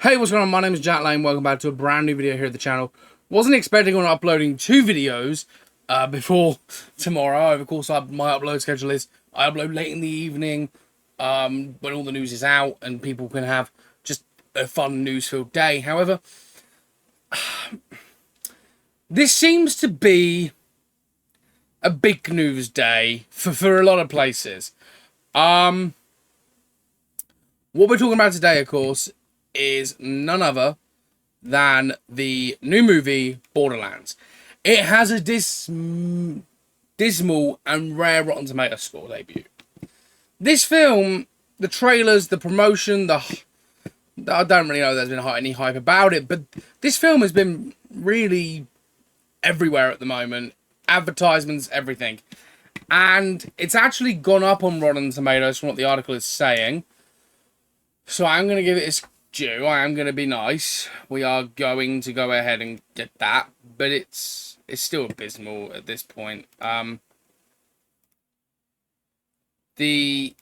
Hey, what's going on? My name is Jack Lane. Welcome back to a brand new video here at the channel. Wasn't expecting on uploading two videos before tomorrow. Of course, my upload schedule is I upload late in the evening when all the news is out and people can have just a fun news-filled day. However, this seems to be a big news day for a lot of places. What we're talking about today, of course, is none other than the new movie Borderlands. It has a dismal and rare Rotten Tomatoes score debut. This film, the trailers, the promotion, I don't really know if there's been any hype about it, but this film has been really everywhere at the moment. Advertisements, everything. And it's actually gone up on Rotten Tomatoes from what the article is saying. So I'm going to give it its due. I am going to be nice. We are going to go ahead and get that. But it's still abysmal at this point. The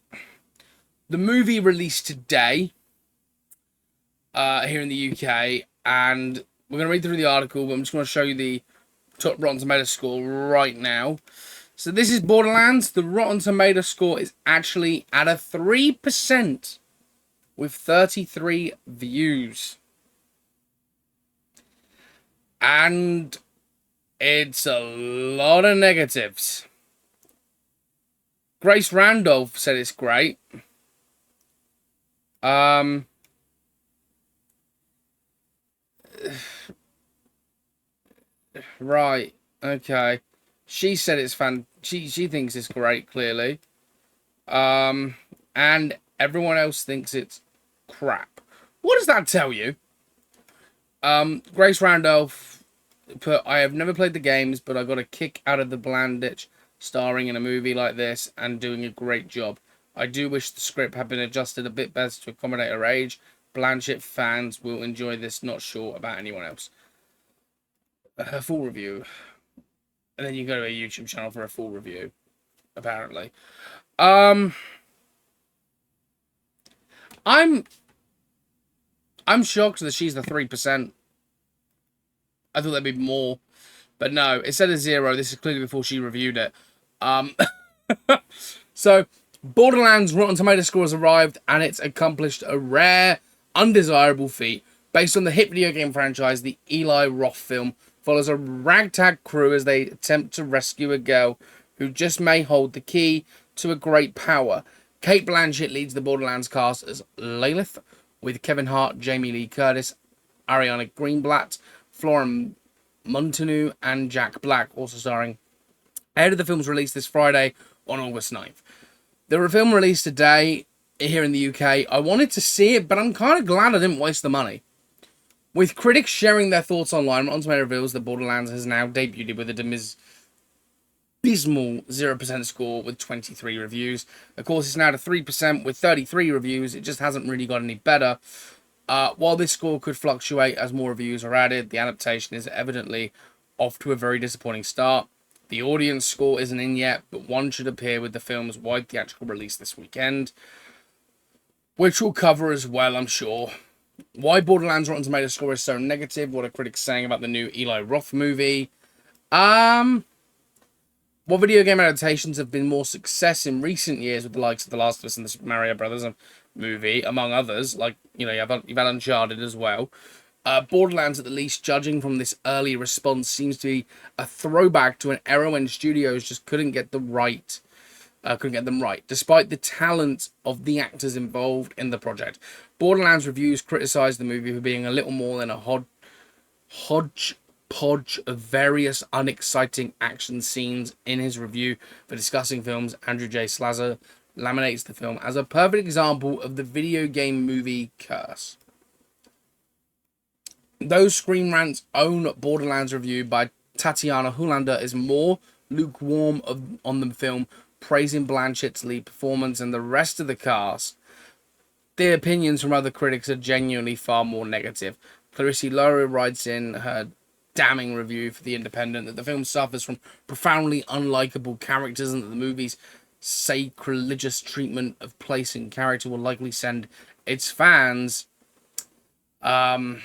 movie released today here in the UK. And we're going to read through the article. But I'm just going to show you the top Rotten Tomatoes score right now. So this is Borderlands. The Rotten Tomatoes score is actually at a 3%. With 33 views. And it's a lot of negatives. Grace Randolph said it's great. Right, okay. She said it's she thinks it's great, clearly. And everyone else thinks it's crap. What does that tell you? Grace Randolph put, I have never played the games, but I got a kick out of the Blanditch starring in a movie like this and doing a great job. I do wish the script had been adjusted a bit better to accommodate her age. Blanchett fans will enjoy this, not sure about anyone else. Her full review. And then you go to a YouTube channel for a full review, apparently. I'm shocked that she's the 3%. I thought there'd be more. But no, it said a 0. This is clearly before she reviewed it. So, Borderlands Rotten Tomatoes score has arrived, and it's accomplished a rare, undesirable feat. Based on the hit video game franchise, the Eli Roth film follows a ragtag crew as they attempt to rescue a girl who just may hold the key to a great power. Cate Blanchett leads the Borderlands cast as Lilith, with Kevin Hart, Jamie Lee Curtis, Ariana Greenblatt, Florence Montanu, and Jack Black, also starring. Ahead of the film's release this Friday on August 9th. The film released today here in the UK. I wanted to see it, but I'm kind of glad I didn't waste the money. With critics sharing their thoughts online, Rotten Tomatoes reveals that Borderlands has now debuted with a dismal 0% score with 23 reviews. Of course, it's now at 3% with 33 reviews. It just hasn't really got any better. While this score could fluctuate as more reviews are added, the adaptation is evidently off to a very disappointing start. The audience score isn't in yet, but one should appear with the film's wide theatrical release this weekend, which we'll cover as well, I'm sure. Why Borderlands Rotten Tomatoes score is so negative, what are critics saying about the new Eli Roth movie. What video game adaptations have been more success in recent years with the likes of The Last of Us and the Super Mario Brothers movie, among others, like, you know, you've had Uncharted as well. Borderlands, at the least, judging from this early response, seems to be a throwback to an era when studios just couldn't get them right, despite the talent of the actors involved in the project. Borderlands reviews criticised the movie for being a little more than a hodgepodge of various unexciting action scenes. In his review for Discussing Films, Andrew J. Slazer laminates the film as a perfect example of the video game movie curse. Though Screen Rant's own Borderlands review by Tatiana Hollander is more lukewarm on the film, praising Blanchett's lead performance and the rest of the cast, the opinions from other critics are genuinely far more negative. Clarissa Lowe writes in her damning review for The Independent that the film suffers from profoundly unlikable characters and that the movie's sacrilegious treatment of place and character will likely send its fans Um,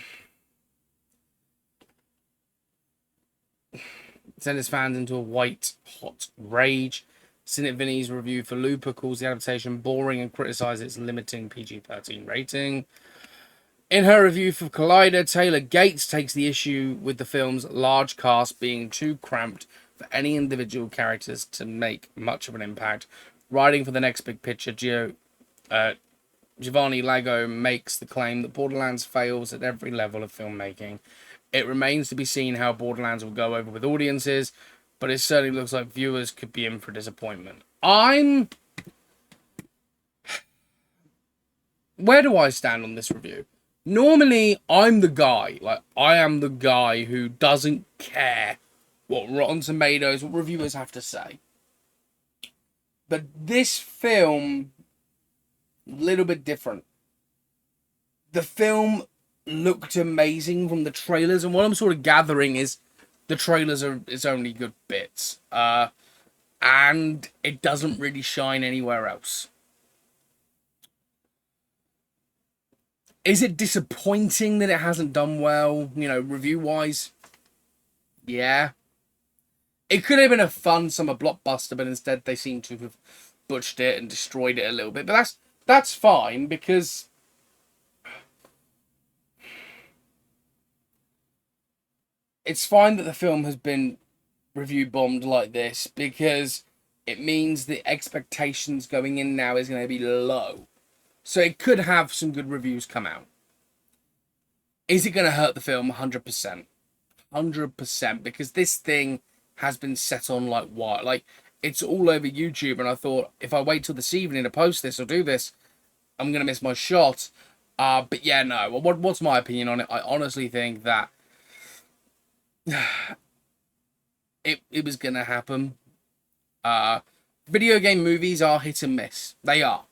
sent his fans into a white hot rage. Cynic Vinny's review for Looper calls the adaptation boring and criticises its limiting PG-13 rating. In her review for Collider, Taylor Gates takes the issue with the film's large cast being too cramped for any individual characters to make much of an impact. Writing for the Next Big Picture, Giovanni Lago makes the claim that Borderlands fails at every level of filmmaking. It remains to be seen how Borderlands will go over with audiences, but it certainly looks like viewers could be in for disappointment. Where do I stand on this review? Normally, I'm the guy. Like, I am the guy who doesn't care what Rotten Tomatoes, what reviewers have to say. But this film, a little bit different. The film looked amazing from the trailers, and what I'm sort of gathering is the trailers are its only good bits. And it doesn't really shine anywhere else. Is it disappointing that it hasn't done well, review-wise? Yeah. It could have been a fun summer blockbuster, but instead they seem to have butchered it and destroyed it a little bit. But that's fine, because it's fine that the film has been review bombed like this, because it means the expectations going in now is going to be low. So it could have some good reviews come out. Is it going to hurt the film? 100%. 100%. Because this thing has been set on like what? Like, it's all over YouTube. And I thought, if I wait till this evening to post this or do this, I'm going to miss my shot. But yeah, no. What's my opinion on it? I honestly think that it was going to happen. Video game movies are hit and miss. They are.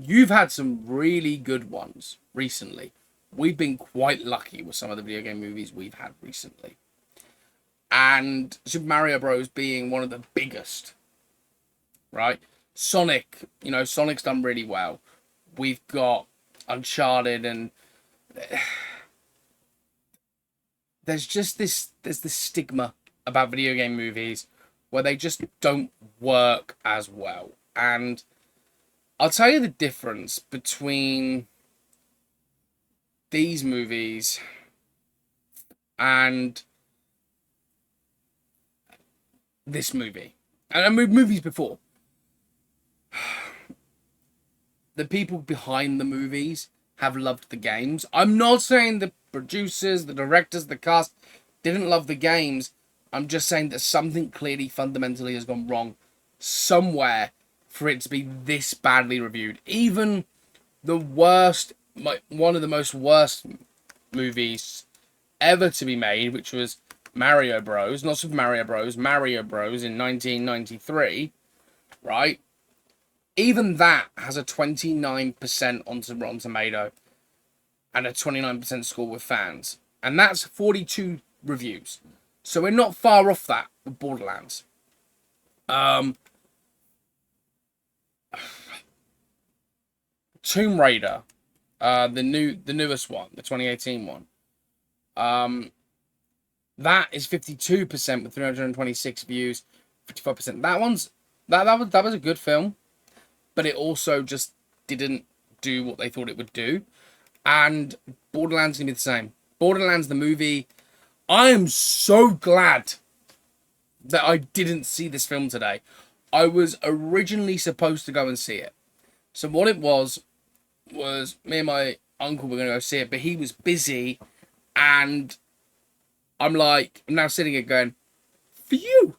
You've had some really good ones recently. We've been quite lucky with some of the video game movies we've had recently. And Super Mario Bros. Being one of the biggest, right? Sonic, Sonic's done really well. We've got Uncharted, and there's this stigma about video game movies where they just don't work as well. And I'll tell you the difference between these movies and this movie. And movies before. The people behind the movies have loved the games. I'm not saying the producers, the directors, the cast didn't love the games. I'm just saying that something clearly fundamentally has gone wrong somewhere for it to be this badly reviewed. Even the worst, one of the most worst movies ever to be made, which was Mario Bros. Not Super Mario Bros. Mario Bros. In 1993, right? Even that has a 29% on Rotten Tomato and a 29% score with fans. And that's 42 reviews. So we're not far off that with Borderlands. Tomb Raider, the newest one, the 2018 one. That is 52% with 326 views, 55%. That was a good film, but it also just didn't do what they thought it would do. And Borderlands gonna be the same. Borderlands the movie. I am so glad that I didn't see this film today. I was originally supposed to go and see it. So what it was me and my uncle were going to go see it, but he was busy, and I'm now sitting here going, for you.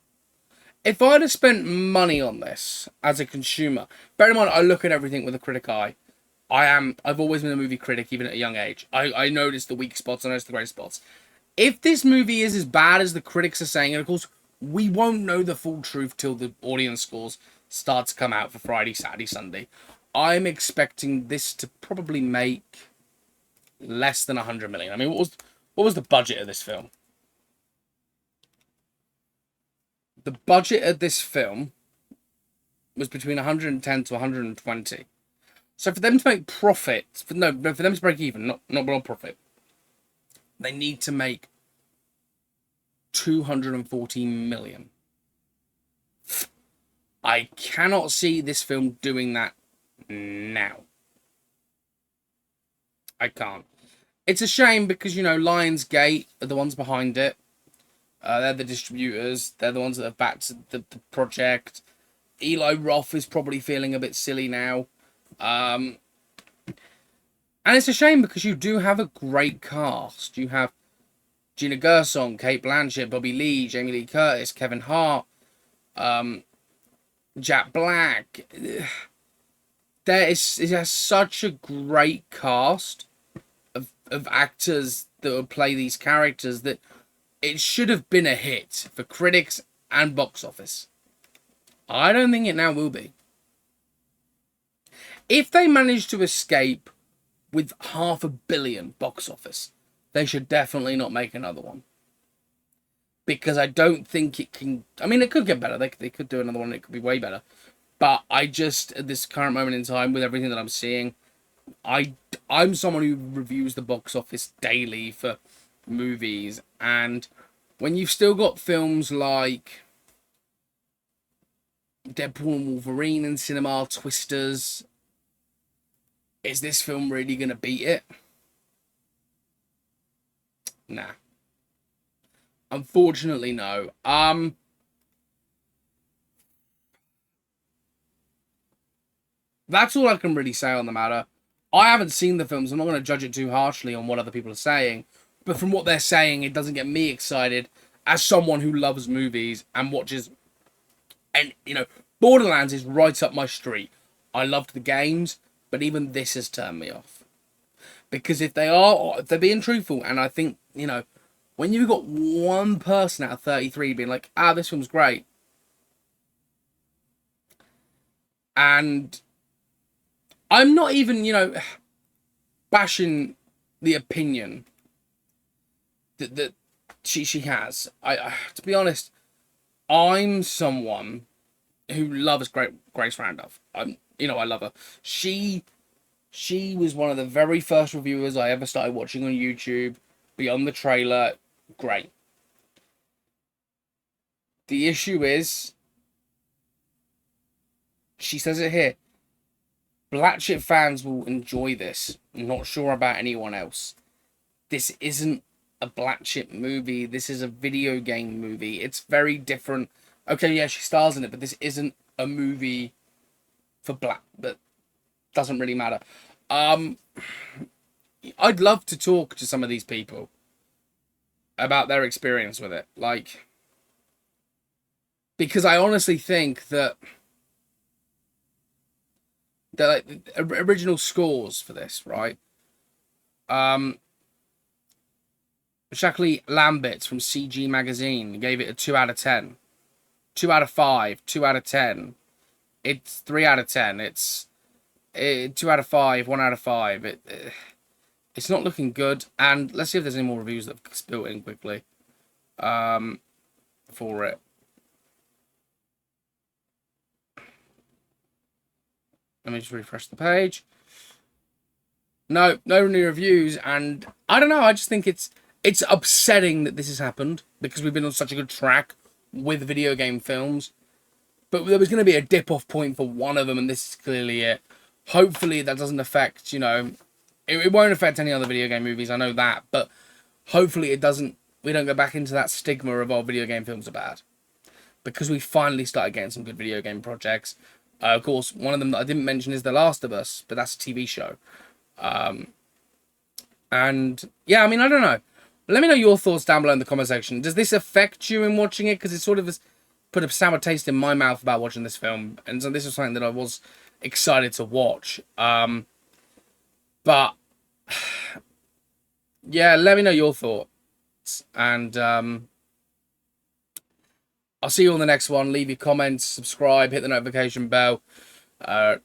If I'd have spent money on this as a consumer, bear in mind, I look at everything with a critic eye. I've always been a movie critic, even at a young age. I notice the weak spots, I notice the great spots. If this movie is as bad as the critics are saying, and of course, we won't know the full truth till the audience scores start to come out for Friday, Saturday, Sunday. I'm expecting this to probably make less than 100 million. I mean, what was the budget of this film? The budget of this film was between 110 to 120. So for them to make profit, for them to break even, not profit, they need to make 240 million. I cannot see this film doing that now. I can't. It's a shame because, you know, Lionsgate are the ones behind it. They're the distributors. They're the ones that have backed the project. Eli Roth is probably feeling a bit silly now. And it's a shame because you do have a great cast. You have Gina Gershon, Kate Blanchett, Bobby Lee, Jamie Lee Curtis, Kevin Hart, Jack Black. It has such a great cast of actors that would play these characters that it should have been a hit for critics and box office. I don't think it now will be. If they manage to escape with $500 million box office, they should definitely not make another one. Because I don't think it can... I mean, it could get better. They could do another one. It could be way better. But I just, at this current moment in time, with everything that I'm seeing, I'm someone who reviews the box office daily for movies. And when you've still got films like Deadpool and Wolverine in cinema, Twisters, is this film really going to beat it? Nah. Unfortunately, no. That's all I can really say on the matter. I haven't seen the films. I'm not going to judge it too harshly on what other people are saying. But from what they're saying, it doesn't get me excited as someone who loves movies and watches. And, you know, Borderlands is right up my street. I loved the games, but even this has turned me off. Because if they're being truthful, and I think, you know, when you've got one person out of 33 being like, this film's great. And I'm not even, you know, bashing the opinion that she has. To be honest, I'm someone who loves Grace Randolph. I love her. She was one of the very first reviewers I ever started watching on YouTube. Beyond the trailer, great. The issue is, she says it here, Blatchett fans will enjoy this. I'm not sure about anyone else. This isn't a Blatchett movie. This is a video game movie. It's very different. Okay, yeah, she stars in it, but this isn't a movie for Black. But doesn't really matter. I'd love to talk to some of these people about their experience with it. Like, because I honestly think that the original scores for this, right? Shackley Lambert from CG Magazine gave it a 2 out of 10. 2 out of 5, 2 out of 10. It's 3 out of 10. It's 2 out of 5, 1 out of 5. It's not looking good. And let's see if there's any more reviews that have built in quickly for it. Let me just refresh the page. No new reviews, and I don't know. I just think it's upsetting that this has happened because we've been on such a good track with video game films. But there was going to be a dip-off point for one of them, and this is clearly it. Hopefully that doesn't affect, you know... It won't affect any other video game movies, I know that. But hopefully it doesn't... We don't go back into that stigma of, video game films are bad. Because we finally started getting some good video game projects. Of course, one of them that I didn't mention is The Last of Us, but that's a TV show. And, yeah, I mean, I don't know. Let me know your thoughts down below in the comment section. Does this affect you in watching it? Because it sort of has put a sour taste in my mouth about watching this film. And so this was something that I was excited to watch. But, yeah, let me know your thoughts. And I'll see you on the next one. Leave your comments, subscribe, hit the notification bell, drop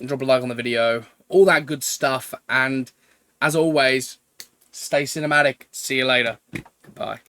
a like on the video, all that good stuff. And as always, stay cinematic. See you later. Goodbye.